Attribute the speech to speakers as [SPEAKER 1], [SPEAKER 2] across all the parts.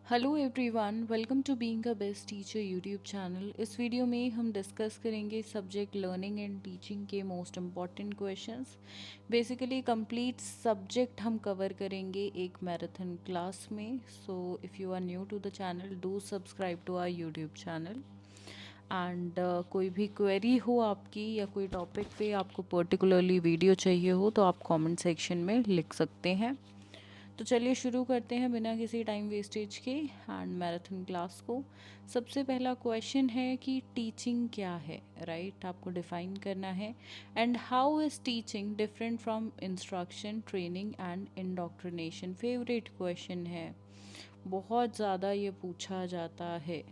[SPEAKER 1] Hello everyone, welcome to being a best teacher YouTube channel. इस video में हम discuss करेंगे सब्जेक्ट लर्निंग एंड टीचिंग के most important questions. Basically complete subject हम cover करेंगे एक मैराथन क्लास में। So if you are new to the channel, do subscribe to our YouTube channel. And कोई भी क्वेरी हो आपकी या कोई टॉपिक पे आपको पर्टिकुलरली वीडियो चाहिए हो तो आप कमेंट सेक्शन में लिख सकते हैं। तो चलिए शुरू करते हैं बिना किसी टाइम वेस्टेज के एंड मैराथन क्लास को। सबसे पहला क्वेश्चन है कि टीचिंग क्या है, राइट? आपको डिफाइन करना है। And how is teaching different from instruction, training and indoctrination? Favourite question है, बहुत ज़्यादा ये पूछा जाता है।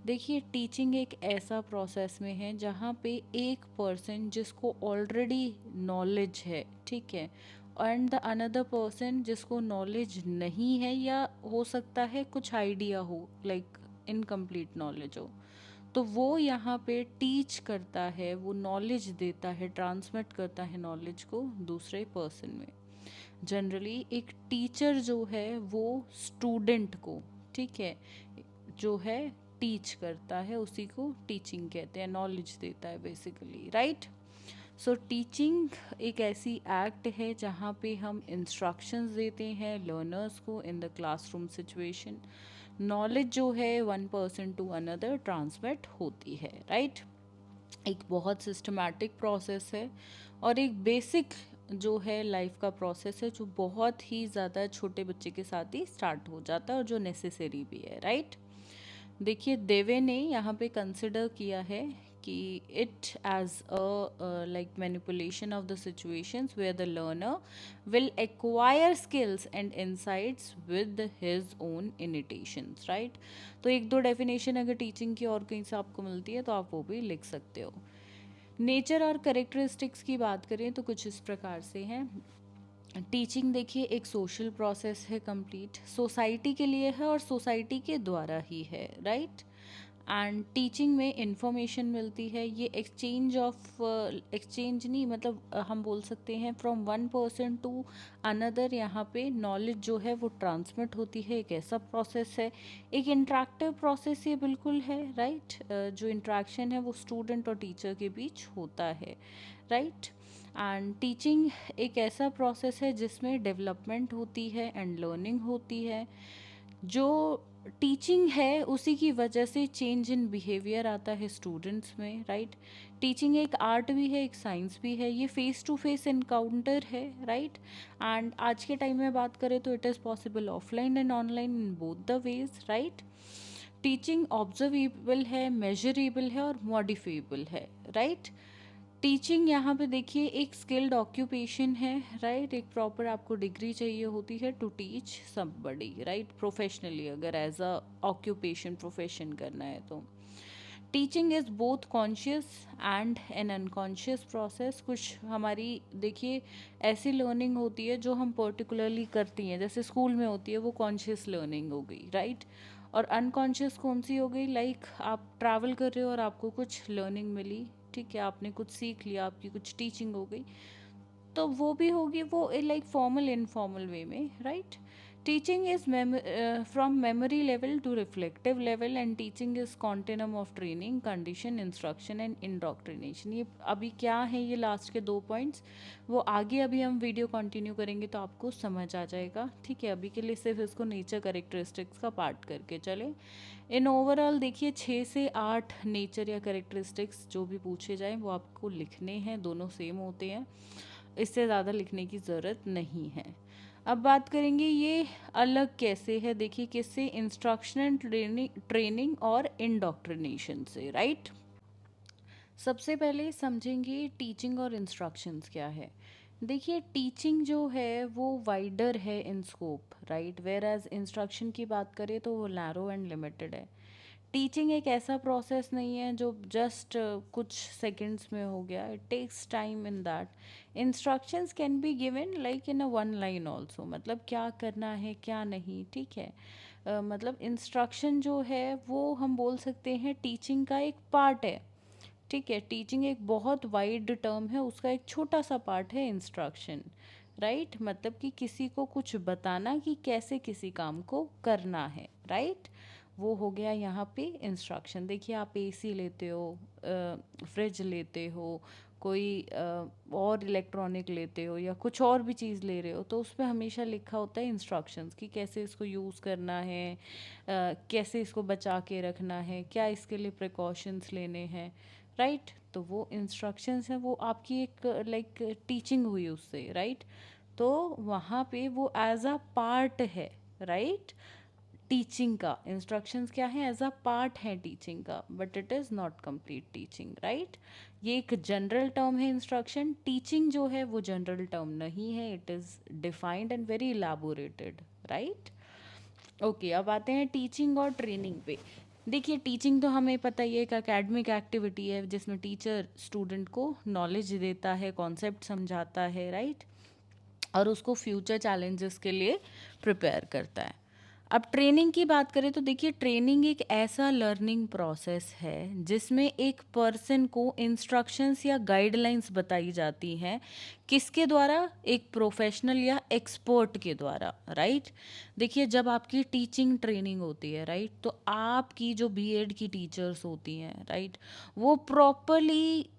[SPEAKER 1] देखिए, टीचिंग एक ऐसा प्रोसेस में है जहाँ पे एक पर्सन जिसको ऑलरेडी नॉलेज है, ठीक है, एंड द अनदर पर्सन जिसको नॉलेज नहीं है या हो सकता है कुछ आइडिया हो, लाइक इनकम्प्लीट नॉलेज हो, तो वो यहाँ पे टीच करता है, वो नॉलेज देता है, ट्रांसमिट करता है नॉलेज को दूसरे पर्सन में। जनरली एक टीचर जो है वो स्टूडेंट को, ठीक है, जो है टीच करता है, उसी को टीचिंग कहते हैं, नॉलेज देता है बेसिकली, राइट? सो टीचिंग एक ऐसी एक्ट है जहाँ पे हम इंस्ट्रक्शंस देते हैं लर्नर्स को in the classroom situation. Knowledge जो है one person to another transmit होती है, राइट? एक बहुत सिस्टमैटिक प्रोसेस है और एक बेसिक जो है लाइफ का प्रोसेस है, जो बहुत ही ज़्यादा छोटे बच्चे के साथ ही स्टार्ट हो जाता है और जो नेसेसरी भी है, राइट? देखिए, देवे ने यहाँ पे कंसिडर किया है कि it as a like manipulation of the situations where the learner will acquire skills and insights with his own initiations, right? तो एक दो डेफिनेशन अगर टीचिंग की और कहीं से आपको मिलती है तो आप वो भी लिख सकते हो। नेचर और करेक्टरिस्टिक्स की बात करें तो कुछ इस प्रकार से हैं। टीचिंग देखिए एक सोशल प्रोसेस है, कंप्लीट सोसाइटी के लिए है और सोसाइटी के द्वारा ही है, राइट? एंड टीचिंग में इंफॉर्मेशन मिलती है, ये एक्सचेंज ऑफ, एक्सचेंज नहीं मतलब हम बोल सकते हैं from one person to another. यहाँ पे नॉलेज जो है वो ट्रांसमिट होती है, एक ऐसा प्रोसेस है, एक इंटरेक्टिव प्रोसेस ये बिल्कुल है, राइट? जो इंटरेक्शन है वो स्टूडेंट और टीचर के बीच होता है, राइट? एंड टीचिंग एक ऐसा प्रोसेस है जिसमें डेवलपमेंट होती है एंड लर्निंग होती है। जो टीचिंग है उसी की वजह से चेंज इन बिहेवियर आता है स्टूडेंट्स में, राइट? टीचिंग एक आर्ट भी है, एक साइंस भी है, ये फेस टू फेस एनकाउंटर है, राइट? एंड आज के टाइम में बात करें तो it is possible offline and online in both the ways, right? Teaching observable है, मेजरेबल है और मॉडिफेबल है, राइट? टीचिंग यहाँ पे देखिए एक स्किल्ड ऑक्यूपेशन है, राइट? एक प्रॉपर आपको डिग्री चाहिए होती है to teach somebody, right? Professionally अगर एज अ ऑक्यूपेशन प्रोफेशन करना है तो teaching is both conscious and an unconscious process. कुछ हमारी देखिए ऐसी लर्निंग होती है जो हम पर्टिकुलरली करती हैं, जैसे स्कूल में होती है, वो कॉन्शियस लर्निंग हो गई, राइट? और अनकॉन्शियस कौन सी हो गई? लाइक आप ट्रैवल कर रहे हो और आपको कुछ लर्निंग मिली, ठीक है, आपने कुछ सीख लिया, आपकी कुछ टीचिंग हो गई, तो वो भी होगी, वो लाइक फॉर्मल इनफॉर्मल वे में, right? Teaching is from memory level to reflective level and teaching is continuum of training, condition, instruction and indoctrination. ये अभी क्या है, ये लास्ट के 2 पॉइंट्स, वो आगे अभी हम वीडियो कंटिन्यू करेंगे तो आपको समझ आ जाएगा, ठीक है? अभी के लिए सिर्फ इसको नेचर करेक्टरिस्टिक्स का पार्ट करके चले। इन ओवरऑल देखिए 6 से 8 नेचर या करेक्टरिस्टिक्स जो भी पूछे जाएं वो आपको लिखने हैं, दोनों सेम होते हैं, इससे ज़्यादा लिखने की ज़रूरत नहीं है। अब बात करेंगे ये अलग कैसे है। देखिए किससे? इंस्ट्रक्शनल ट्रेनिंग और इंडोक्ट्रिनेशन से, राइट? सबसे पहले समझेंगे टीचिंग और इंस्ट्रक्शंस क्या है। देखिए टीचिंग जो है वो वाइडर है in scope, right? Whereas instruction की बात करें तो वो नैरो एंड लिमिटेड है। टीचिंग एक ऐसा प्रोसेस नहीं है जो जस्ट कुछ सेकंड्स में हो गया, it takes time in that. Instructions can be given like in a one line also, मतलब क्या करना है क्या नहीं, ठीक है? मतलब इंस्ट्रक्शन जो है वो हम बोल सकते हैं टीचिंग का एक पार्ट है, ठीक है? टीचिंग एक बहुत वाइड टर्म है, उसका एक छोटा सा पार्ट है इंस्ट्रक्शन, राइट, मतलब कि किसी को कुछ बताना कि कैसे किसी काम को करना है, राइट। वो हो गया यहाँ पे इंस्ट्रक्शन। देखिए आप एसी लेते हो, फ्रिज लेते हो, कोई और इलेक्ट्रॉनिक लेते हो या कुछ और भी चीज़ ले रहे हो, तो उसमें हमेशा लिखा होता है इंस्ट्रक्शंस कि कैसे इसको यूज़ करना है, कैसे इसको बचा के रखना है, क्या इसके लिए प्रिकॉशंस लेने हैं, राइट। तो वो इंस्ट्रक्शंस हैं, वो आपकी एक लाइक टीचिंग हुई उससे, राइट। तो वहाँ पे वो एज अ पार्ट है, राइट। टीचिंग का इंस्ट्रक्शंस क्या है, एज अ पार्ट है टीचिंग का, but it is not complete teaching, right. ये एक जनरल टर्म है इंस्ट्रक्शन। टीचिंग जो है वो जनरल टर्म नहीं है, it is defined and very elaborated, right. Okay, अब आते हैं टीचिंग और ट्रेनिंग पे। देखिए टीचिंग तो हमें पता ही है, एक एकेडमिक एक्टिविटी है जिसमें टीचर स्टूडेंट को नॉलेज देता है, कॉन्सेप्ट समझाता है, राइट, और उसको फ्यूचर चैलेंजेस के लिए प्रिपेयर करता है। अब ट्रेनिंग की बात करें तो देखिए ट्रेनिंग एक ऐसा लर्निंग प्रोसेस है जिसमें एक पर्सन को इंस्ट्रक्शंस या गाइडलाइंस बताई जाती हैं, किसके द्वारा, एक प्रोफेशनल या एक्सपर्ट के द्वारा, राइट। देखिए जब आपकी टीचिंग ट्रेनिंग होती है, राइट, तो आपकी जो बीएड की टीचर्स होती हैं, राइट, वो प्रॉपरली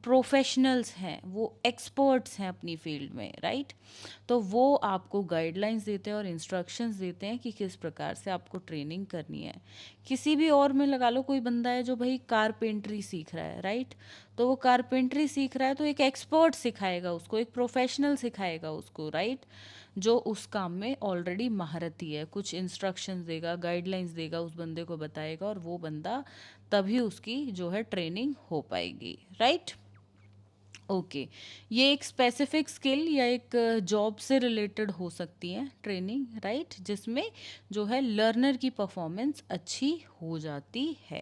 [SPEAKER 1] प्रोफेशनल्स हैं, वो एक्सपर्ट्स हैं अपनी फील्ड में, राइट। तो वो आपको गाइडलाइंस देते हैं और इंस्ट्रक्शंस देते हैं कि किस प्रकार से आपको ट्रेनिंग करनी है। किसी भी और में लगा लो, कोई बंदा है जो भाई कारपेंट्री सीख रहा है, राइट, तो वो कारपेंट्री सीख रहा है तो एक एक्सपर्ट सिखाएगा उसको, एक प्रोफेशनल सिखाएगा उसको, राइट, जो उस काम में ऑलरेडी महारती है, कुछ इंस्ट्रक्शंस देगा, गाइडलाइंस देगा, उस बंदे को बताएगा, और वो बंदा तभी उसकी जो है ट्रेनिंग हो पाएगी, राइट। ओके, ये एक स्पेसिफिक स्किल या एक जॉब से रिलेटेड हो सकती है ट्रेनिंग, राइट, जिसमें जो है लर्नर की परफॉर्मेंस अच्छी हो जाती है।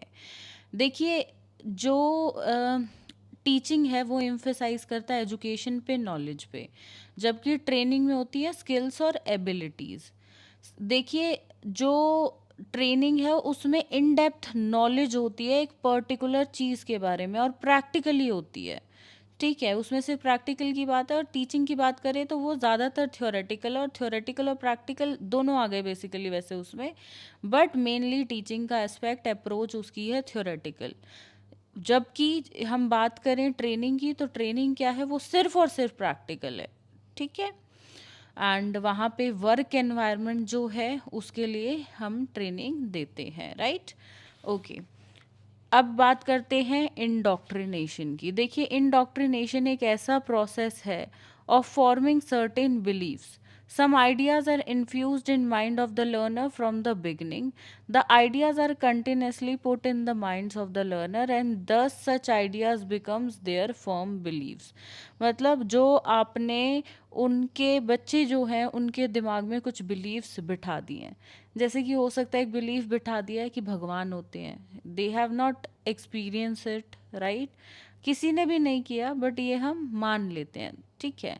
[SPEAKER 1] देखिए जो टीचिंग है वो एम्फेसाइज करता है एजुकेशन पे, नॉलेज पे, जबकि ट्रेनिंग में होती है स्किल्स और एबिलिटीज़। देखिए जो ट्रेनिंग है उसमें इन डेप्थ नॉलेज होती है एक पर्टिकुलर चीज़ के बारे में और प्रैक्टिकली होती है, ठीक है, उसमें सिर्फ प्रैक्टिकल की बात है। और टीचिंग की बात करें तो वो ज़्यादातर थ्योरेटिकल, और थ्योरेटिकल और प्रैक्टिकल दोनों आ गए बेसिकली वैसे उसमें, बट मेनली टीचिंग का एस्पेक्ट, अप्रोच उसकी है थ्योरेटिकल। जबकि हम बात करें ट्रेनिंग की, तो ट्रेनिंग क्या है, वो सिर्फ और सिर्फ प्रैक्टिकल है, ठीक है। एंड वहाँ पे वर्क एनवायरनमेंट जो है उसके लिए हम ट्रेनिंग देते हैं, राइट। ओके, अब बात करते हैं इंडोक्ट्रिनेशन की। देखिए इंडोक्ट्रिनेशन एक ऐसा प्रोसेस है of forming certain beliefs. Some ideas are infused in mind of the learner from the beginning. The ideas are continuously put in the minds of the learner and thus such ideas becomes their firm beliefs. मतलब जो आपने उनके बच्चे जो हैं उनके दिमाग में कुछ बिलीव्स बिठा दिए हैं, जैसे कि हो सकता है एक बिलीफ बिठा दिया है कि भगवान होते हैं, they have not experience it, right, किसी ने भी नहीं किया बट ये हम मान लेते हैं, ठीक है।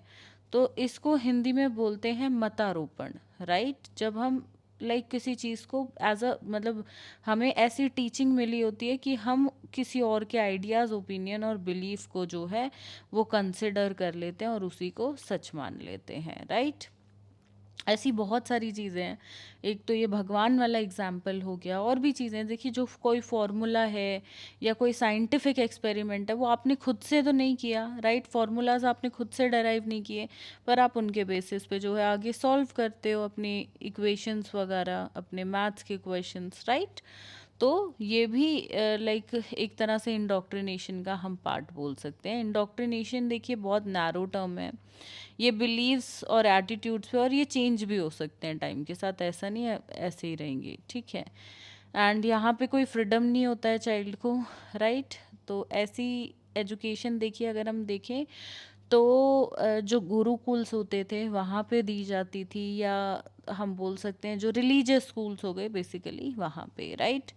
[SPEAKER 1] तो इसको हिंदी में बोलते हैं मतारोपण, राइट। जब हम लाइक किसी चीज़ को एज अ मतलब हमें ऐसी टीचिंग मिली होती है कि हम किसी और के आइडियाज़, ओपिनियन और बिलीफ को जो है वो कंसिडर कर लेते हैं और उसी को सच मान लेते हैं, राइट। ऐसी बहुत सारी चीज़ें हैं, एक तो ये भगवान वाला एग्जाम्पल हो गया, और भी चीज़ें देखिए, जो कोई फॉर्मूला है या कोई साइंटिफिक एक्सपेरिमेंट है वो आपने खुद से तो नहीं किया, राइट, फार्मूलाज आपने खुद से डराइव नहीं किए, पर आप उनके बेसिस पे जो है आगे सॉल्व करते हो अपनी इक्वेशंस वगैरह, अपने मैथ्स के क्वेश्चंस, राइट। तो ये भी लाइक एक तरह से इंडोक्ट्रिनेशन का हम पार्ट बोल सकते हैं। इंडोक्ट्रिनेशन देखिए बहुत नैरो टर्म है, ये बिलीव्स और एटीट्यूड्स पे, और ये चेंज भी हो सकते हैं टाइम के साथ, ऐसा नहीं है ऐसे ही रहेंगे, ठीक है। एंड यहाँ पे कोई फ्रीडम नहीं होता है चाइल्ड को, राइट। तो ऐसी एजुकेशन देखिए अगर हम देखें तो जो गुरुकुल्स होते थे वहाँ पे दी जाती थी, या हम बोल सकते हैं जो रिलीजियस स्कूल्स हो गए बेसिकली वहाँ पे, right.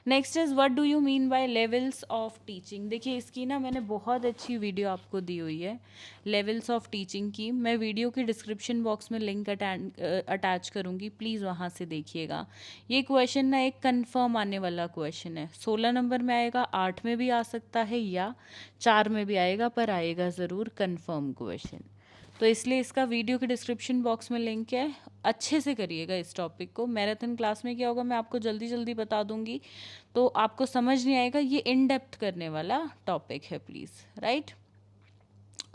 [SPEAKER 1] Next is what do you mean by levels of teaching. देखिए इसकी ना मैंने बहुत अच्छी वीडियो आपको दी हुई है लेवल्स ऑफ टीचिंग की, मैं वीडियो के डिस्क्रिप्शन बॉक्स में लिंक अटैच करूँगी, प्लीज़ वहाँ से देखिएगा। ये क्वेश्चन ना एक कंफर्म आने वाला क्वेश्चन है, 16 नंबर में आएगा, 8 में भी आ सकता है या 4 में भी आएगा, पर आएगा ज़रूर कंफर्म क्वेश्चन, तो इसलिए इसका वीडियो के डिस्क्रिप्शन बॉक्स में लिंक है, अच्छे से करिएगा इस टॉपिक को। मैराथन क्लास में क्या होगा, मैं आपको जल्दी जल्दी बता दूंगी तो आपको समझ नहीं आएगा, ये इन डेप्थ करने वाला टॉपिक है प्लीज़, राइट।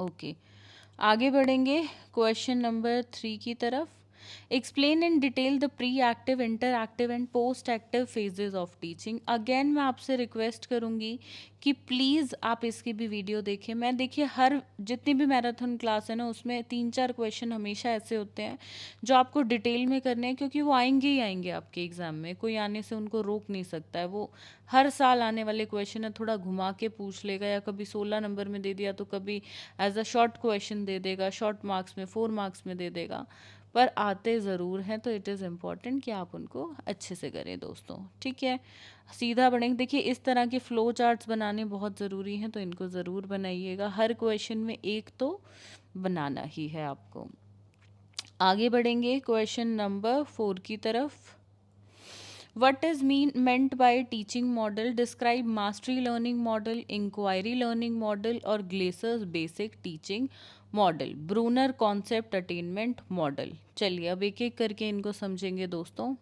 [SPEAKER 1] ओके, आगे बढ़ेंगे क्वेश्चन नंबर 3 की तरफ। Explain in detail the pre active, inter active and post active phases of teaching. Again मैं आपसे रिक्वेस्ट करूंगी कि प्लीज़ आप इसकी भी वीडियो देखें। मैं देखिए हर जितनी भी मैराथन क्लास है ना, उसमें 3-4 क्वेश्चन हमेशा ऐसे होते हैं जो आपको डिटेल में करने हैं, क्योंकि वो आएंगे ही आएंगे आपके एग्ज़ाम में, कोई आने से उनको रोक नहीं सकता है। वो हर साल आने वाले क्वेश्चन है, थोड़ा घुमा के पूछ लेगा, या कभी 16 नंबर में दे दिया तो कभी एज अ शॉर्ट क्वेश्चन दे देगा, शॉर्ट मार्क्स में 4 मार्क्स में दे देगा, पर आते ज़रूर हैं। तो इट इज़ इम्पॉर्टेंट कि आप उनको अच्छे से करें दोस्तों, ठीक है। सीधा बढ़ेंगे, देखिए इस तरह के फ्लो चार्ट्स बनाने बहुत ज़रूरी हैं, तो इनको ज़रूर बनाइएगा। हर क्वेश्चन में एक तो बनाना ही है आपको। आगे बढ़ेंगे क्वेश्चन नंबर 4 की तरफ। What is meant by teaching model? Describe mastery learning model, inquiry learning model और Glaser's basic teaching model, Bruner concept attainment model। चलिए अब एक एक करके इनको समझेंगे दोस्तों।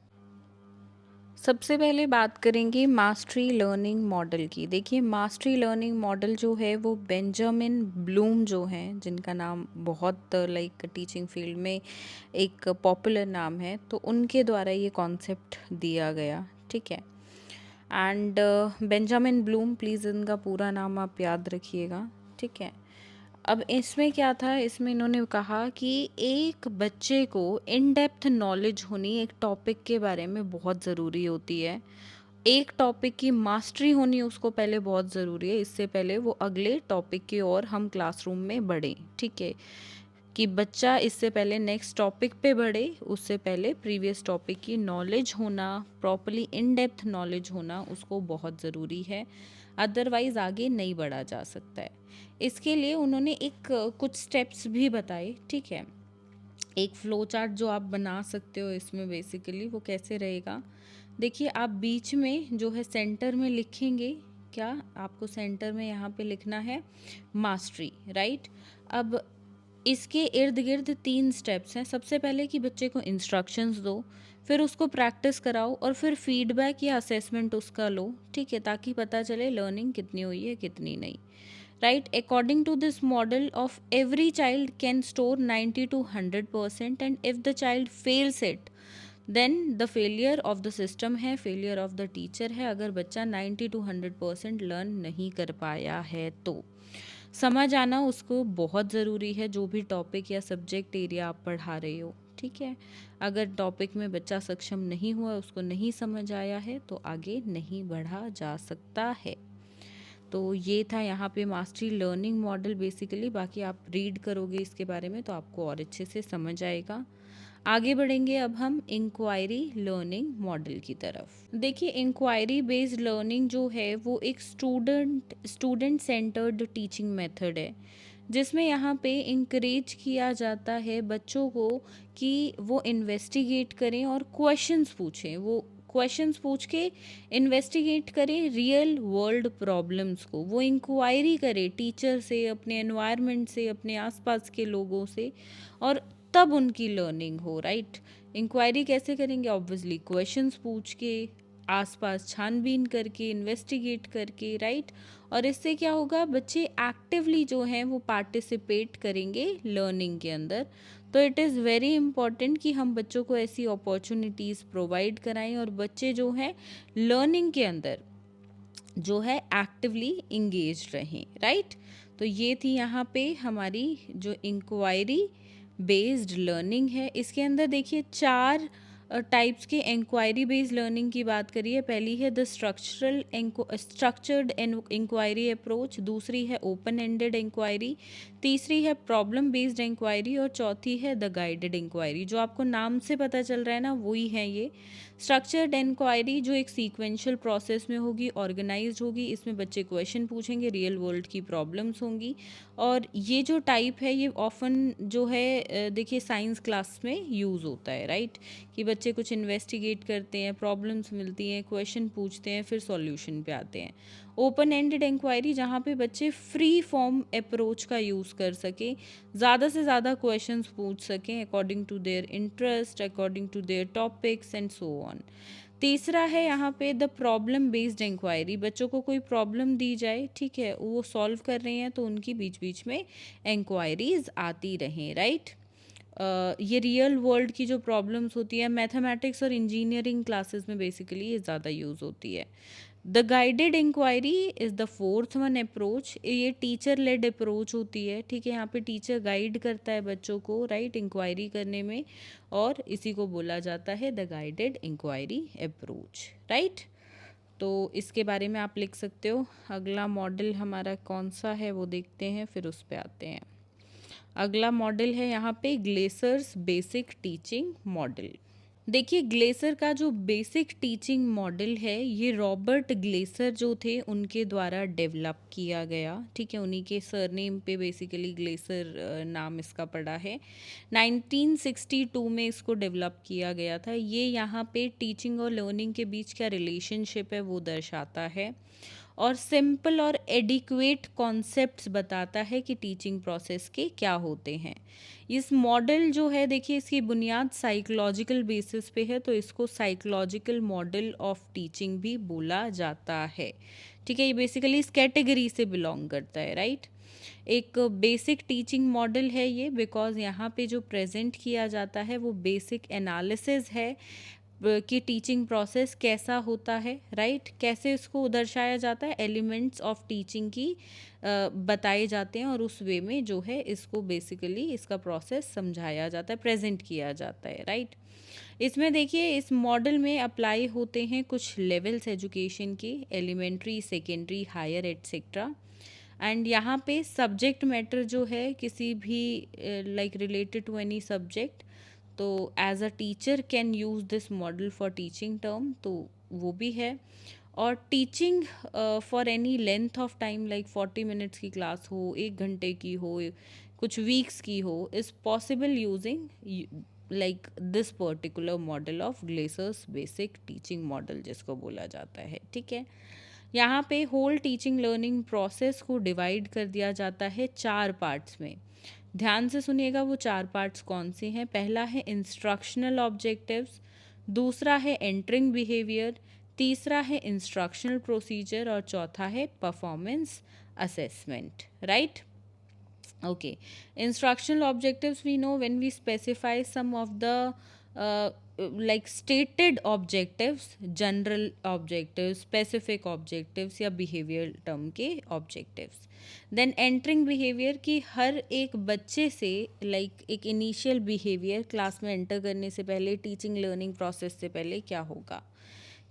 [SPEAKER 1] सबसे पहले बात करेंगे मास्टरी लर्निंग मॉडल की। देखिए मास्टरी लर्निंग मॉडल जो है वो बेंजामिन ब्लूम जो हैं, जिनका नाम बहुत लाइक टीचिंग फील्ड में एक पॉपुलर नाम है, तो उनके द्वारा ये कॉन्सेप्ट दिया गया, ठीक है। एंड बेंजामिन ब्लूम, प्लीज़ इनका पूरा नाम आप याद रखिएगा, ठीक है। अब इसमें क्या था, इसमें इन्होंने कहा कि एक बच्चे को इन डेप्थ नॉलेज होनी एक टॉपिक के बारे में बहुत ज़रूरी होती है। एक टॉपिक की मास्टरी होनी उसको पहले बहुत ज़रूरी है, इससे पहले वो अगले टॉपिक की ओर हम क्लासरूम में बढ़ें, ठीक है। कि बच्चा इससे पहले नेक्स्ट टॉपिक पे बढ़े, उससे पहले प्रीवियस टॉपिक की नॉलेज होना, प्रॉपरली इन डेप्थ नॉलेज होना उसको बहुत ज़रूरी है, अदरवाइज़ आगे नहीं बढ़ा जा सकता है। इसके लिए उन्होंने एक कुछ स्टेप्स भी बताए, ठीक है। एक फ्लो चार्ट जो आप बना सकते हो इसमें बेसिकली वो कैसे रहेगा, देखिए आप बीच में जो है सेंटर में लिखेंगे क्या, आपको सेंटर में यहाँ पे लिखना है मास्टरी, राइट। अब इसके इर्द गिर्द 3 स्टेप्स हैं। सबसे पहले कि बच्चे को इंस्ट्रक्शंस दो, फिर उसको प्रैक्टिस कराओ और फिर फीडबैक या असेसमेंट उसका लो, ठीक है, ताकि पता चले लर्निंग कितनी हुई है कितनी नहीं, right. According to this model of every child can store 90 to 100%, and if the child fails it then the failure of the system है, फेलियर ऑफ द टीचर है, अगर बच्चा 90 to 100% लर्न नहीं कर पाया है तो। समझ आना उसको बहुत ज़रूरी है, जो भी टॉपिक या सब्जेक्ट एरिया आप पढ़ा रहे हो, ठीक है। अगर टॉपिक में बच्चा सक्षम नहीं हुआ, उसको नहीं समझ आया है, तो आगे नहीं बढ़ा जा सकता है। तो ये था यहाँ पे मास्टरी लर्निंग मॉडल बेसिकली। बाकी आप रीड करोगे इसके बारे में तो आपको और अच्छे से समझ आएगा। आगे बढ़ेंगे अब हम इंक्वायरी लर्निंग मॉडल की तरफ। देखिए इंक्वायरी बेस्ड लर्निंग जो है वो एक स्टूडेंट सेंटर्ड टीचिंग मेथड है, जिसमें यहाँ पे इंकरेज किया जाता है बच्चों को कि वो इन्वेस्टिगेट करें और क्वेश्चंस पूछें, वो क्वेश्चंस पूछ के इन्वेस्टिगेट करें रियल वर्ल्ड प्रॉब्लम्स को, वो इंक्वायरी करें टीचर से, अपने एनवायरनमेंट से, अपने आसपास के लोगों से, और तब उनकी लर्निंग हो, राइट। इंक्वायरी कैसे करेंगे, ऑब्वियसली क्वेश्चंस पूछ के, आसपास छानबीन करके, इन्वेस्टिगेट करके, राइट। और इससे क्या होगा, बच्चे एक्टिवली जो हैं वो पार्टिसिपेट करेंगे लर्निंग के अंदर। तो इट इज़ वेरी इम्पॉर्टेंट कि हम बच्चों को ऐसी अपॉर्चुनिटीज़ प्रोवाइड कराएं और बच्चे जो हैं लर्निंग के अंदर जो है एक्टिवली इंगेज रहें, राइट। तो ये थी यहाँ पे हमारी जो इंक्वायरी बेस्ड लर्निंग है। इसके अंदर देखिए 4 टाइप्स के इंक्वायरी बेस्ड लर्निंग की बात करिए। पहली है द स्ट्रक्चर्ड इंक्वायरी अप्रोच, दूसरी है ओपन एंडेड इंक्वायरी, तीसरी है प्रॉब्लम बेस्ड इंक्वायरी और चौथी है द गाइडेड इंक्वायरी। जो आपको नाम से पता चल रहा है ना, वही है ये स्ट्रक्चर्ड इंक्वायरी, जो एक सीक्वेंशियल प्रोसेस में होगी, ऑर्गेनाइज्ड होगी। इसमें बच्चे क्वेश्चन पूछेंगे, रियल वर्ल्ड की प्रॉब्लम्स होंगी। और ये जो टाइप है ये ऑफन जो है देखिए साइंस क्लास में यूज़ होता है, राइट। कि बच्चे कुछ इन्वेस्टिगेट करते हैं, प्रॉब्लम्स मिलती हैं, क्वेश्चन पूछते हैं, फिर सॉल्यूशन पे आते हैं। ओपन एंडेड इंक्वायरी, जहाँ पे बच्चे फ्री फॉर्म अप्रोच का यूज़ यूज़ कर सकें, ज़्यादा से ज़्यादा क्वेश्चंस पूछ सकें according to their interest, according to their topics and so on. तीसरा है यहाँ पे द प्रॉब्लम बेस्ड इंक्वायरी। बच्चों को कोई प्रॉब्लम दी जाए, ठीक है, वो सॉल्व कर रहे हैं तो उनकी बीच बीच में इंक्वायरीज आती रहें, राइट। ये रियल वर्ल्ड की जो प्रॉब्लम्स होती है मैथमेटिक्स और इंजीनियरिंग क्लासेस में बेसिकली ये ज़्यादा यूज़ होती है। The guided inquiry is the fourth one approach. ये टीचर लेड अप्रोच होती है, ठीक है, यहाँ पे टीचर गाइड करता है बच्चों को, राइट, इंक्वायरी करने में, और इसी को बोला जाता है the guided inquiry approach, right. तो इसके बारे में आप लिख सकते हो। अगला मॉडल हमारा कौन सा है वो देखते हैं, फिर उस पर आते हैं। अगला मॉडल है यहाँ पे ग्लेसर्स बेसिक टीचिंग मॉडल। देखिए, ग्लेसर का जो बेसिक टीचिंग मॉडल है ये रॉबर्ट ग्लेसर जो थे उनके द्वारा डेवलप किया गया, ठीक है, उन्हीं के सरनेम पे बेसिकली ग्लेसर नाम इसका पड़ा है। 1962 में इसको डेवलप किया गया था। ये यहाँ पे टीचिंग और लर्निंग के बीच क्या रिलेशनशिप है वो दर्शाता है, और सिंपल और एडिक्वेट कॉन्सेप्ट्स बताता है कि टीचिंग प्रोसेस के क्या होते हैं। इस मॉडल जो है, देखिए, इसकी बुनियाद साइकोलॉजिकल बेसिस पे है, तो इसको साइकोलॉजिकल मॉडल ऑफ टीचिंग भी बोला जाता है, ठीक है। ये बेसिकली इस कैटेगरी से बिलोंग करता है, राइट। एक बेसिक टीचिंग मॉडल है ये, बिकॉज यहाँ पे जो प्रेजेंट किया जाता है वो बेसिक एनालिसिस है कि टीचिंग प्रोसेस कैसा होता है, राइट, कैसे इसको दर्शाया जाता है, एलिमेंट्स ऑफ टीचिंग की बताए जाते हैं, और उस वे में जो है इसको बेसिकली इसका प्रोसेस समझाया जाता है, प्रेजेंट किया जाता है, राइट। इसमें देखिए, इस मॉडल में अप्लाई होते हैं कुछ लेवल्स एजुकेशन के, elementary, secondary, higher etcetera. And यहाँ पे सब्जेक्ट मैटर जो है किसी भी like related to any subject, तो as a teacher can use this model for teaching term, तो वो भी है। और teaching for any length of time, like 40 minutes की क्लास हो, 1 घंटे की हो, कुछ वीक्स की हो, is possible using like this particular model of ग्लेसर्स basic teaching model जिसको बोला जाता है, ठीक है। यहाँ पे होल टीचिंग लर्निंग प्रोसेस को डिवाइड कर दिया जाता है 4 पार्ट्स में। ध्यान से सुनिएगा वो 4 पार्ट्स कौन से हैं। पहला है इंस्ट्रक्शनल ऑब्जेक्टिव्स, दूसरा है एंटरिंग बिहेवियर, तीसरा है इंस्ट्रक्शनल प्रोसीजर, और चौथा है performance assessment, right. Okay, instructional objectives, we know when we specify some of the like stated objectives, general objectives, specific objectives या behavioral term के objectives. Then entering behavior की हर एक बच्चे से like एक initial behavior क्लास में enter करने से पहले, teaching learning process से पहले क्या होगा,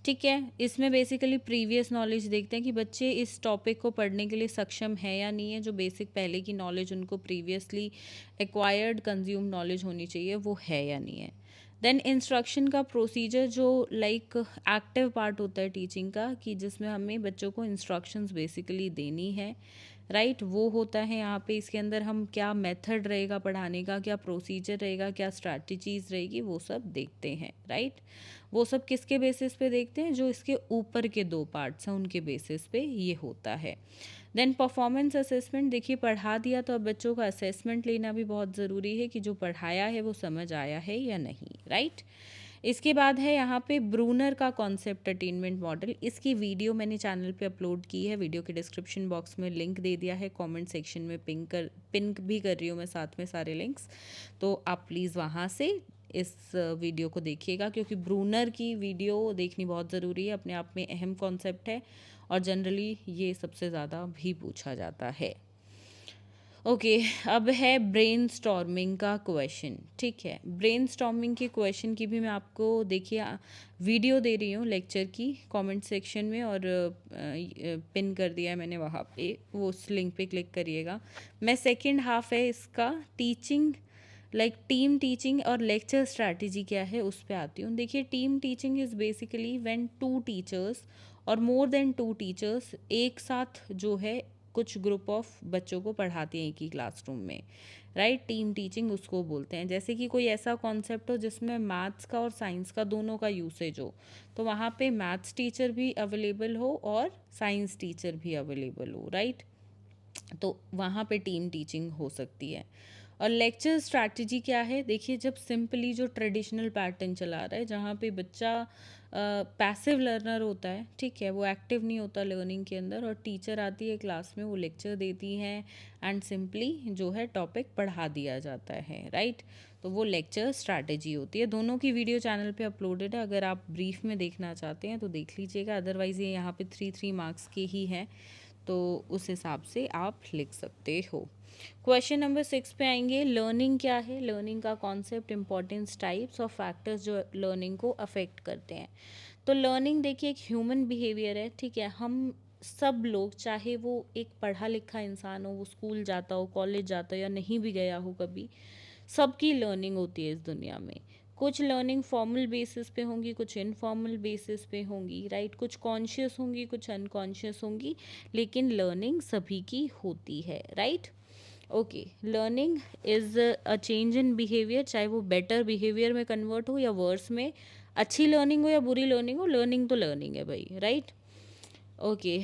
[SPEAKER 1] ठीक है। इसमें बेसिकली प्रीवियस नॉलेज देखते हैं कि बच्चे इस टॉपिक को पढ़ने के लिए सक्षम है या नहीं है, जो बेसिक पहले की नॉलेज उनको प्रीवियसली एक्वायर्ड कंज्यूम नॉलेज होनी चाहिए वो है या नहीं है। देन इंस्ट्रक्शन का प्रोसीजर जो लाइक एक्टिव पार्ट होता है टीचिंग का, कि जिसमें हमें बच्चों को इंस्ट्रक्शंस बेसिकली देनी है, राइट, वो होता है यहाँ पे। इसके अंदर हम क्या मेथड रहेगा पढ़ाने का, क्या प्रोसीजर रहेगा, क्या स्ट्रैटेजीज रहेगी, वो सब देखते हैं, राइट। वो सब किसके बेसिस पे देखते हैं, जो इसके ऊपर के 2 पार्ट्स हैं उनके बेसिस पे ये होता है। देन परफॉर्मेंस असेसमेंट, देखिए पढ़ा दिया तो अब बच्चों का असेसमेंट लेना भी बहुत ज़रूरी है कि जो पढ़ाया है वो समझ आया है या नहीं, राइट। इसके बाद है यहाँ पे ब्रूनर का कॉन्सेप्ट अटेनमेंट मॉडल। इसकी वीडियो मैंने चैनल पे अपलोड की है, वीडियो के डिस्क्रिप्शन बॉक्स में लिंक दे दिया है, कमेंट सेक्शन में पिन भी कर रही हूँ मैं साथ में सारे लिंक्स, तो आप प्लीज़ वहाँ से इस वीडियो को देखिएगा, क्योंकि ब्रूनर की वीडियो देखनी बहुत ज़रूरी है, अपने आप में अहम कॉन्सेप्ट है और जनरली ये सबसे ज़्यादा भी पूछा जाता है। ओके, अब है ब्रेन स्टॉर्मिंग का क्वेश्चन, ठीक है। ब्रेन स्टॉर्मिंग के क्वेश्चन की भी मैं आपको देखिए वीडियो दे रही हूँ लेक्चर की, कमेंट सेक्शन में, और पिन कर दिया है मैंने वहाँ पे, वो उस लिंक पे क्लिक करिएगा। मैं सेकंड हाफ है इसका टीचिंग लाइक टीम टीचिंग और लेक्चर स्ट्रैटेजी क्या है उस पे आती हूँ। देखिए, team teaching is basically when 2 teachers और मोर देन 2 टीचर्स एक साथ जो है कुछ ग्रुप ऑफ बच्चों को पढ़ाते हैं एक ही क्लासरूम में, राइट। टीम टीचिंग उसको बोलते हैं। जैसे कि कोई ऐसा कॉन्सेप्ट हो जिसमें मैथ्स का और साइंस का दोनों का यूसेज हो, तो वहाँ पे मैथ्स टीचर भी अवेलेबल हो और साइंस टीचर भी अवेलेबल हो, राइट। तो वहाँ पे टीम टीचिंग हो सकती है। और लेक्चर स्ट्रैटेजी क्या है, देखिए जब सिंपली जो ट्रेडिशनल पैटर्न चला रहा है जहाँ पे बच्चा पैसिव लर्नर होता है, ठीक है, वो एक्टिव नहीं होता लर्निंग के अंदर, और टीचर आती है क्लास में, वो लेक्चर देती हैं एंड सिंपली जो है टॉपिक पढ़ा दिया जाता है, राइट। तो वो लेक्चर स्ट्रैटेजी होती है। दोनों की वीडियो चैनल पे अपलोडेड है, अगर आप ब्रीफ में देखना चाहते हैं तो देख लीजिएगा, अदरवाइज़ ये यहाँ पे 3 मार्क्स के ही हैं, तो उस हिसाब से आप लिख सकते हो। क्वेश्चन नंबर 6 पे आएंगे। लर्निंग क्या है, लर्निंग का कॉन्सेप्ट, इंपॉर्टेंस, टाइप्स और फैक्टर्स जो लर्निंग को अफेक्ट करते हैं। तो लर्निंग देखिए एक ह्यूमन बिहेवियर है, ठीक है। हम सब लोग, चाहे वो एक पढ़ा लिखा इंसान हो, वो स्कूल जाता हो, कॉलेज जाता हो या नहीं भी गया हो कभी, सबकी लर्निंग होती है इस दुनिया में। कुछ लर्निंग फॉर्मल बेसिस पे होंगी, कुछ इनफॉर्मल बेसिस पे होंगी, राइट। कुछ कॉन्शियस होंगी, कुछ अनकॉन्शियस होंगी, लेकिन लर्निंग सभी की होती है, right. Okay, learning is a change in behaviour, चाहे वो बेटर बिहेवियर में कन्वर्ट हो या वर्स में, अच्छी लर्निंग हो या बुरी लर्निंग हो, लर्निंग तो लर्निंग है भाई, राइट। ओके,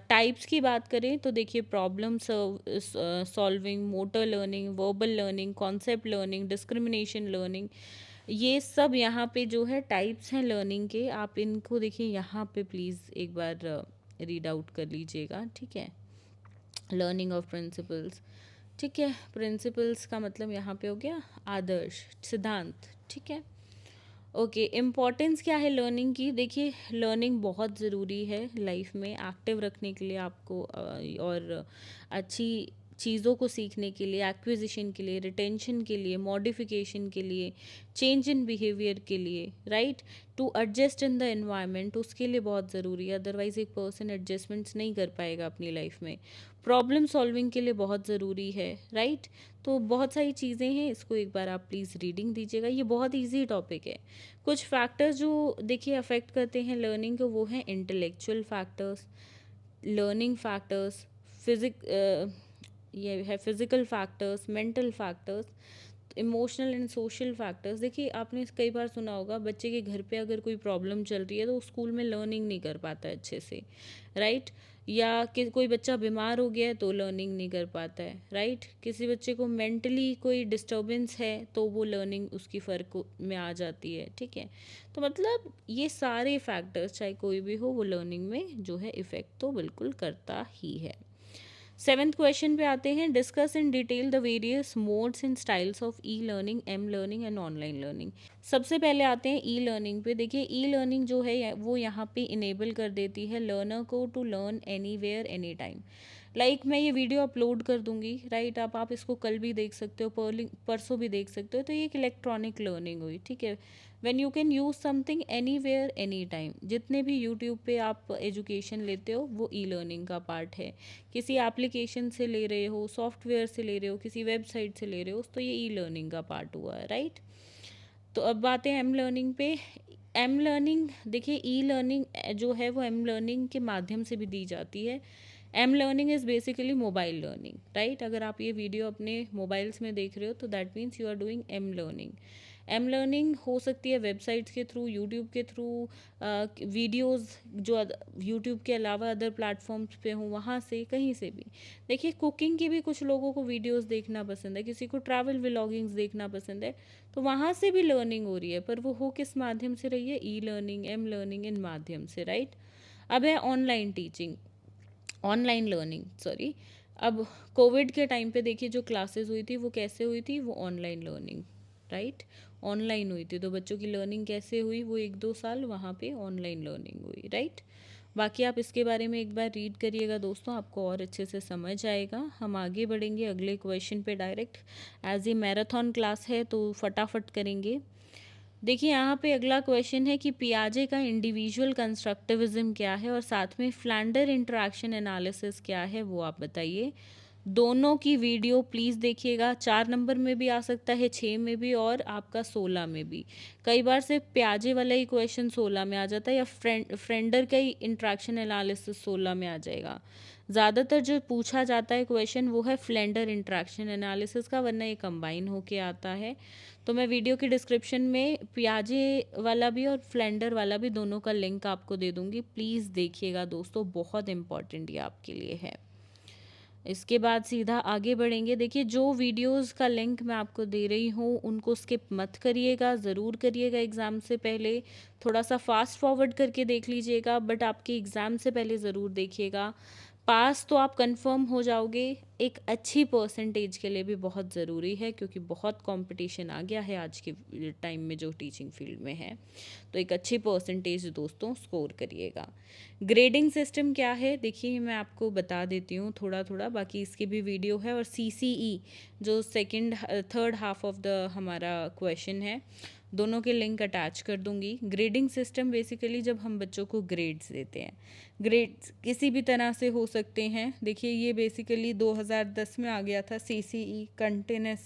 [SPEAKER 1] टाइप्स की बात करें तो देखिए problem solving, motor learning, verbal learning, concept learning, discrimination learning, ये सब यहाँ पे जो है टाइप्स हैं लर्निंग के। आप इनको देखिए यहाँ पे प्लीज़ एक बार रीड आउट कर लीजिएगा, ठीक है। लर्निंग ऑफ प्रिंसिपल्स, ठीक है, प्रिंसिपल्स का मतलब यहाँ पे हो गया आदर्श, सिद्धांत, ठीक है। ओके, इम्पॉर्टेंस क्या है लर्निंग की, देखिए लर्निंग बहुत ज़रूरी है लाइफ में एक्टिव रखने के लिए आपको, और अच्छी चीज़ों को सीखने के लिए, एक्विजिशन के लिए, रिटेंशन के लिए, मॉडिफिकेशन के लिए, चेंज इन बिहेवियर के लिए, right, to adjust in the environment, उसके लिए बहुत ज़रूरी है। अदरवाइज़ एक पर्सन एडजस्टमेंट्स नहीं कर पाएगा अपनी लाइफ में। प्रॉब्लम सॉल्विंग के लिए बहुत ज़रूरी है, राइट। तो बहुत सारी चीज़ें हैं, इसको एक बार आप प्लीज़ रीडिंग दीजिएगा, ये बहुत ईजी टॉपिक है। कुछ फैक्टर्स जो देखिए अफेक्ट करते हैं लर्निंग को, वो हैं intellectual factors, learning factors, physique ये है physical factors, mental factors, emotional and social factors. देखिए आपने कई बार सुना होगा, बच्चे के घर पे अगर कोई प्रॉब्लम चल रही है तो स्कूल में लर्निंग नहीं कर पाता है अच्छे से, राइट। या कि कोई बच्चा बीमार हो गया है तो लर्निंग नहीं कर पाता है, राइट। किसी बच्चे को मेंटली कोई डिस्टर्बेंस है तो वो लर्निंग उसकी फ़र्क में आ जाती है, ठीक है। तो मतलब ये सारे फैक्टर्स चाहे कोई भी हो, वो लर्निंग में जो है इफ़ेक्ट तो बिल्कुल करता ही है। 7th क्वेश्चन पे आते हैं। Discuss in detail the various modes and styles of e learning, M learning and online learning. सबसे पहले आते हैं ई लर्निंग पे। देखिए ई लर्निंग जो है वो यहाँ पे इनेबल कर देती है लर्नर को to learn anywhere anytime. Like मैं ये वीडियो अपलोड कर दूंगी, राइट, आप इसको कल भी देख सकते हो, परसों भी देख सकते हो, तो ये एक इलेक्ट्रॉनिक लर्निंग हुई, ठीक है। When you can use something anywhere anytime, जितने भी यूट्यूब पे आप एजुकेशन लेते हो वो ई लर्निंग का पार्ट है। किसी एप्लीकेशन से ले रहे हो, सॉफ्टवेयर से ले रहे हो, किसी वेबसाइट से ले रहे हो, तो ये ई लर्निंग का पार्ट हुआ है, राइट। तो अब बातें एम लर्निंग पे। एम लर्निंग देखिए, ई लर्निंग जो है वो एम लर्निंग के माध्यम से भी दी जाती है। Am learning is basically mobile learning, right. अगर आप ये वीडियो अपने मोबाइल्स में देख रहे हो तो that means you are doing M learning. M learning हो सकती है वेबसाइट्स के थ्रू, यूट्यूब के थ्रू, वीडियोस जो यूट्यूब के अलावा अदर प्लेटफॉर्म्स पे हों, वहाँ से कहीं से भी। देखिए कुकिंग की भी कुछ लोगों को वीडियोस देखना पसंद है, किसी को ट्रैवल व्लॉगिंग्स देखना पसंद है, तो वहाँ से भी लर्निंग हो रही है, पर वो हो किस माध्यम से रही है, ई लर्निंग, एम लर्निंग, इन माध्यम से, राइट। अब है online teaching, online learning, sorry. अब कोविड के टाइम पे देखिए जो क्लासेस हुई थी वो कैसे हुई थी, वो ऑनलाइन लर्निंग, राइट, ऑनलाइन हुई थी। तो बच्चों की लर्निंग कैसे हुई, वो 1-2 साल वहाँ पे ऑनलाइन लर्निंग हुई, राइट। बाकी आप इसके बारे में एक बार रीड करिएगा दोस्तों, आपको और अच्छे से समझ आएगा। हम आगे बढ़ेंगे अगले क्वेश्चन पे direct, as a marathon class है तो फटाफट करेंगे। देखिए यहाँ पे अगला क्वेश्चन है कि पियाजे का इंडिविजुअल कंस्ट्रक्टिविज्म क्या है, और साथ में फ्लैंडर इंटरैक्शन एनालिसिस क्या है, वो आप बताइए। दोनों की वीडियो प्लीज़ देखिएगा, 4 नंबर में भी आ सकता है, 6 में भी, और आपका 16 में भी। कई बार सिर्फ प्याजे वाला ही क्वेश्चन 16 में आ जाता है, या फ्रेंडर का ही इंट्रैक्शन एनालिसिस 16 में आ जाएगा। ज़्यादातर जो पूछा जाता है क्वेश्चन वो है फ्लेंडर इंट्रैक्शन एनालिसिस का, वरना ये कंबाइन होके आता है। तो मैं वीडियो की डिस्क्रिप्शन में पियाजे वाला भी और फ्लेंडर वाला भी दोनों का लिंक आपको दे दूँगी, प्लीज़ देखिएगा दोस्तों, बहुत इंपॉर्टेंट ये आपके लिए है। इसके बाद सीधा आगे बढ़ेंगे। देखिए जो वीडियोस का लिंक मैं आपको दे रही हूँ उनको स्किप मत करिएगा, ज़रूर करिएगा एग्ज़ाम से पहले। थोड़ा सा फास्ट फॉरवर्ड करके देख लीजिएगा, बट आपके एग्ज़ाम से पहले ज़रूर देखिएगा। पास तो आप कंफर्म हो जाओगे, एक अच्छी परसेंटेज के लिए भी बहुत ज़रूरी है, क्योंकि बहुत कंपटीशन आ गया है आज के टाइम में जो टीचिंग फील्ड में है। तो एक अच्छी परसेंटेज दोस्तों स्कोर करिएगा। ग्रेडिंग सिस्टम क्या है देखिए, मैं आपको बता देती हूँ थोड़ा थोड़ा, बाकी इसकी भी वीडियो है। और सीसीई जो second third half of the हमारा क्वेश्चन है, दोनों के लिंक अटैच कर दूंगी। ग्रेडिंग सिस्टम बेसिकली जब हम बच्चों को ग्रेड्स देते हैं, ग्रेड्स किसी भी तरह से हो सकते हैं। देखिए ये बेसिकली 2010 में आ गया था CCE, continuous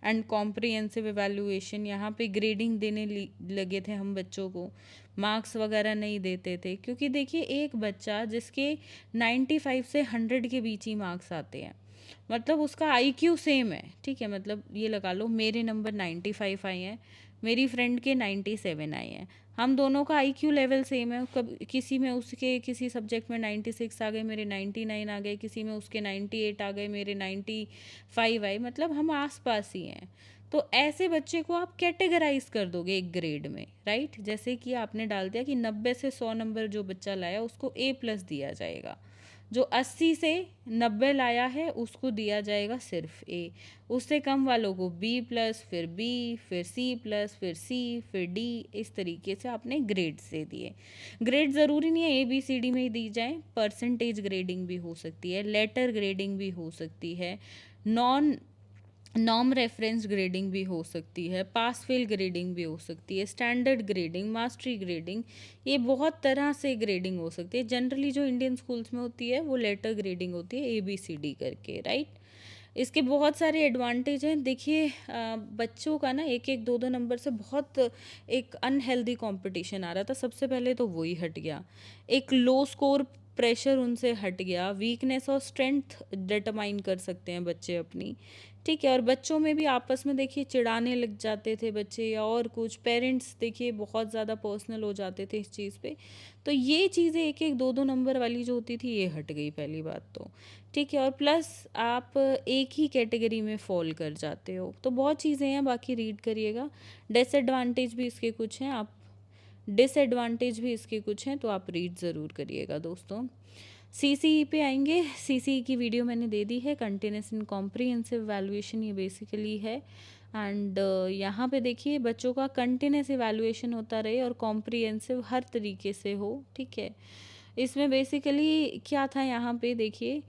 [SPEAKER 1] and comprehensive evaluation. यहाँ पे ग्रेडिंग देने लगे थे हम बच्चों को, मार्क्स वगैरह नहीं देते थे। क्योंकि देखिए एक बच्चा जिसके 95 से 100 के बीच ही मार्क्स आते हैं, मतलब उसका आईक्यू सेम है, ठीक है। मतलब ये लगा लो मेरे नंबर 95 आए हैं, मेरी फ्रेंड के 97 आए हैं, हम दोनों का आईक्यू लेवल सेम है। कब किसी में उसके किसी सब्जेक्ट में 96 आ गए, मेरे 99 आ गए, किसी में उसके 98 आ गए, मेरे 95 आए, मतलब हम आस पास ही हैं। तो ऐसे बच्चे को आप कैटेगराइज कर दोगे एक ग्रेड में, राइट। जैसे कि आपने डाल दिया कि 90 से 100 नंबर जो बच्चा लाया उसको A+ दिया जाएगा, जो 80 से 90 लाया है उसको दिया जाएगा सिर्फ A, उससे कम वालों को B+, फिर B, फिर C+, फिर C, फिर D। इस तरीके से आपने ग्रेड्स दे दिए। ग्रेड ज़रूरी नहीं है ABCD में ही दी जाए, परसेंटेज ग्रेडिंग भी हो सकती है, लेटर ग्रेडिंग भी हो सकती है, नॉर्म रेफरेंस ग्रेडिंग भी हो सकती है, पास फेल ग्रेडिंग भी हो सकती है, स्टैंडर्ड ग्रेडिंग, मास्टरी ग्रेडिंग, ये बहुत तरह से ग्रेडिंग हो सकती है। जनरली जो इंडियन स्कूल्स में होती है वो लेटर ग्रेडिंग होती है ABCD करके, राइट। इसके बहुत सारे एडवांटेज हैं। देखिए बच्चों का ना एक एक दो दो नंबर से बहुत एक अनहेल्दी कंपटीशन आ रहा था, सबसे पहले तो वही हट गया। एक लो स्कोर प्रेशर उनसे हट गया, वीकनेस और स्ट्रेंथ डिटरमाइन कर सकते हैं बच्चे अपनी, ठीक है। और बच्चों में भी आपस में देखिए चिढ़ाने लग जाते थे बच्चे, या और कुछ पेरेंट्स देखिए बहुत ज़्यादा पर्सनल हो जाते थे इस चीज़ पे। तो ये चीज़ें एक एक दो दो नंबर वाली जो होती थी ये हट गई पहली बात तो, ठीक है। और प्लस आप एक ही कैटेगरी में फॉल कर जाते हो, तो बहुत चीज़ें हैं, बाकी रीड करिएगा। डिसएडवांटेज भी इसके कुछ हैं, आप डिसएडवांटेज भी इसके कुछ हैं, तो आप रीड ज़रूर करिएगा दोस्तों। सीसीई पे आएंगे। सीसीई की वीडियो मैंने दे दी है, कंटिन्यूस एंड कॉम्प्रिहेंसिव इवैल्यूएशन ये बेसिकली है। एंड यहाँ पे देखिए बच्चों का कंटिन्यूस इवैल्यूएशन होता रहे और कॉम्प्रिहेंसिव हर तरीके से हो, ठीक है। इसमें बेसिकली क्या था, यहाँ पे देखिए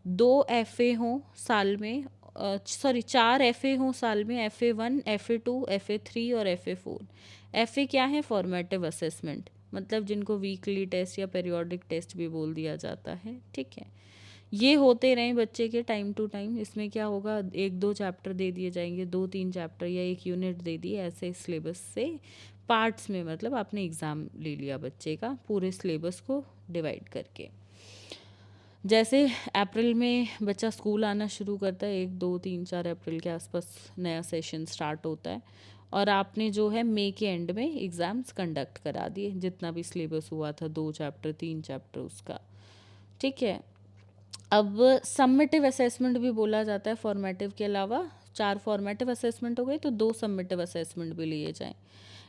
[SPEAKER 1] 2 FA हों साल में, सॉरी 4 FA हों साल में, FA1, FA2, FA3 और FA4। FA क्या है, फॉर्मेटिव असेसमेंट, मतलब जिनको वीकली टेस्ट या पीरियोडिक टेस्ट भी बोल दिया जाता है, ठीक है। ये होते रहें बच्चे के टाइम टू टाइम। इसमें क्या होगा, 1-2 चैप्टर दे दिए जाएंगे, 2-3 चैप्टर या 1 यूनिट दे दिए, ऐसे सिलेबस से पार्ट्स में, मतलब आपने एग्ज़ाम ले लिया बच्चे का पूरे सिलेबस को डिवाइड करके। जैसे अप्रैल में बच्चा स्कूल आना शुरू करता है, 1, 2, 3, 4 अप्रैल के आसपास नया सेशन स्टार्ट होता है, और आपने जो है मई के एंड में एग्ज़ाम्स कंडक्ट करा दिए, जितना भी सिलेबस हुआ था 2 चैप्टर 3 चैप्टर उसका, ठीक है। अब सबमिटिव असेसमेंट भी बोला जाता है फॉर्मेटिव के अलावा। 4 फॉर्मेटिव असेसमेंट हो गए तो 2 सबमिटिव असेसमेंट भी लिए जाएँ।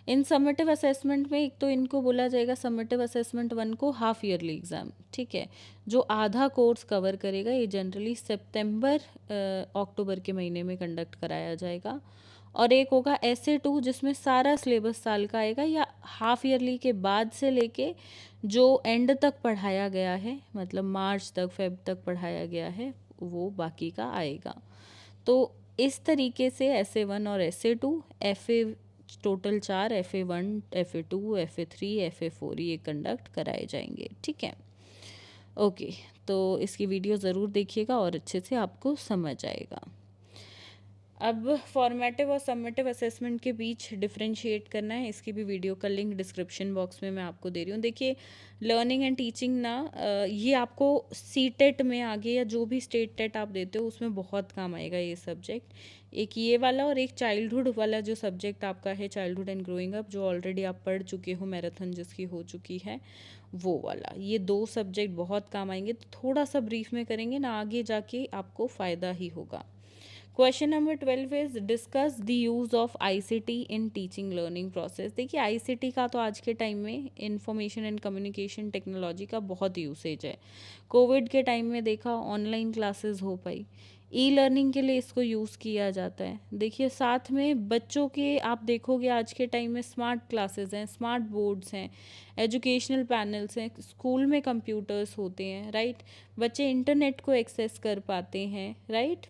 [SPEAKER 1] इन सबमिटिव असेसमेंट में एक तो इनको बोला जाएगा सबमिटिव असेसमेंट 1 को हाफ ईयरली एग्ज़ाम, ठीक है, जो आधा कोर्स कवर करेगा। ये जनरली सितंबर अक्टूबर के महीने में कंडक्ट कराया जाएगा। और एक होगा SA2 जिसमें सारा सिलेबस साल का आएगा, या हाफ ईयरली के बाद से लेके जो एंड तक पढ़ाया गया है, मतलब मार्च तक फेब तक पढ़ाया गया है, वो बाकी का आएगा। तो इस तरीके से SA1 और SA2, FA total 4, FA1, FA2, FA3, FA4 ये कंडक्ट कराए जाएंगे, ठीक है। ओके, तो इसकी वीडियो ज़रूर देखिएगा और अच्छे से आपको समझ आएगा। अब फॉर्मेटिव और समेटिव असेसमेंट के बीच डिफरेंशिएट करना है, इसकी भी वीडियो का लिंक डिस्क्रिप्शन बॉक्स में मैं आपको दे रही हूँ। देखिए लर्निंग एंड टीचिंग ना ये आपको सी टेट में आगे या जो भी स्टेट टेट आप देते हो उसमें बहुत काम आएगा ये सब्जेक्ट। एक ये वाला और एक चाइल्डहुड वाला जो सब्जेक्ट आपका है, चाइल्डहुड एंड ग्रोइंग अप, जो ऑलरेडी आप पढ़ चुके हो, मैराथन जिसकी हो चुकी है, वो वाला, ये दो सब्जेक्ट बहुत काम आएंगे। तो थोड़ा सा ब्रीफ में करेंगे ना, आगे जाके आपको फ़ायदा ही होगा। Question number 12 is discuss the use of ICT in teaching learning process. देखिए आईसीटी का तो आज के टाइम में इंफॉर्मेशन एंड कम्युनिकेशन टेक्नोलॉजी का बहुत यूसेज है। कोविड के टाइम में देखा ऑनलाइन क्लासेस हो पाई, ई लर्निंग के लिए इसको यूज़ किया जाता है। देखिए साथ में बच्चों के आप देखोगे आज के टाइम में स्मार्ट क्लासेस हैं, स्मार्ट बोर्ड्स हैं, एजुकेशनल पैनल्स हैं, स्कूल में कंप्यूटर्स होते हैं, राइट। बच्चे इंटरनेट को एक्सेस कर पाते हैं, राइट।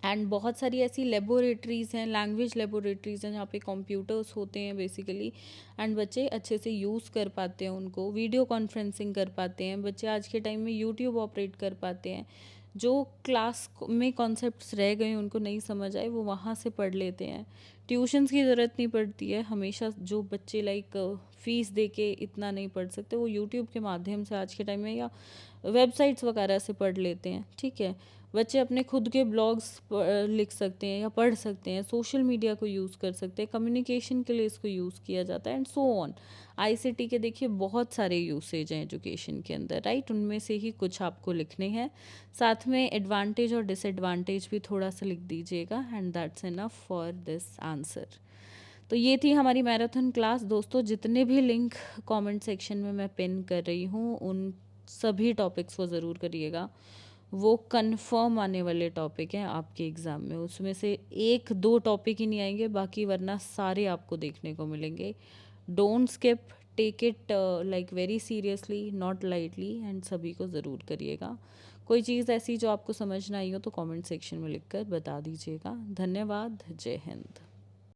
[SPEAKER 1] एंड बहुत सारी ऐसी लेबोरेटरीज़ हैं, लैंग्वेज लेबोरेटरीज़ हैं, जहाँ पे कंप्यूटर्स होते हैं बेसिकली, एंड बच्चे अच्छे से यूज़ कर पाते हैं उनको, वीडियो कॉन्फ्रेंसिंग कर पाते हैं बच्चे। आज के टाइम में यूट्यूब ऑपरेट कर पाते हैं। जो क्लास में कॉन्सेप्ट्स रह गए उनको नहीं समझ आए वो वहाँ से पढ़ लेते हैं। ट्यूशन्स की ज़रूरत नहीं पड़ती है हमेशा। जो बच्चे लाइक फ़ीस दे के इतना नहीं पढ़ सकते, वो यूट्यूब के माध्यम से आज के टाइम में या वेबसाइट्स वगैरह से पढ़ लेते हैं, ठीक है। बच्चे अपने खुद के ब्लॉग्स लिख सकते हैं या पढ़ सकते हैं, सोशल मीडिया को यूज़ कर सकते हैं, कम्युनिकेशन के लिए इसको यूज़ किया जाता है, एंड सो ऑन। आईसीटी के देखिए बहुत सारे यूसेज हैं एजुकेशन के अंदर, राइट। उनमें से ही कुछ आपको लिखने हैं, साथ में एडवांटेज और डिसएडवांटेज भी थोड़ा सा लिख दीजिएगा, and that's enough for this answer. तो ये थी हमारी मैराथन क्लास दोस्तों। जितने भी लिंक कमेंट सेक्शन में मैं पिन कर रही हूँ उन सभी टॉपिक्स को ज़रूर करिएगा। वो कंफर्म आने वाले टॉपिक हैं आपके एग्ज़ाम में, उसमें से एक दो टॉपिक ही नहीं आएंगे बाकी, वरना सारे आपको देखने को मिलेंगे। Don't skip, take it like very seriously, not lightly, and सभी को ज़रूर करिएगा। कोई चीज़ ऐसी जो आपको समझ ना आई हो तो कमेंट सेक्शन में लिखकर बता दीजिएगा। धन्यवाद। जय हिंद।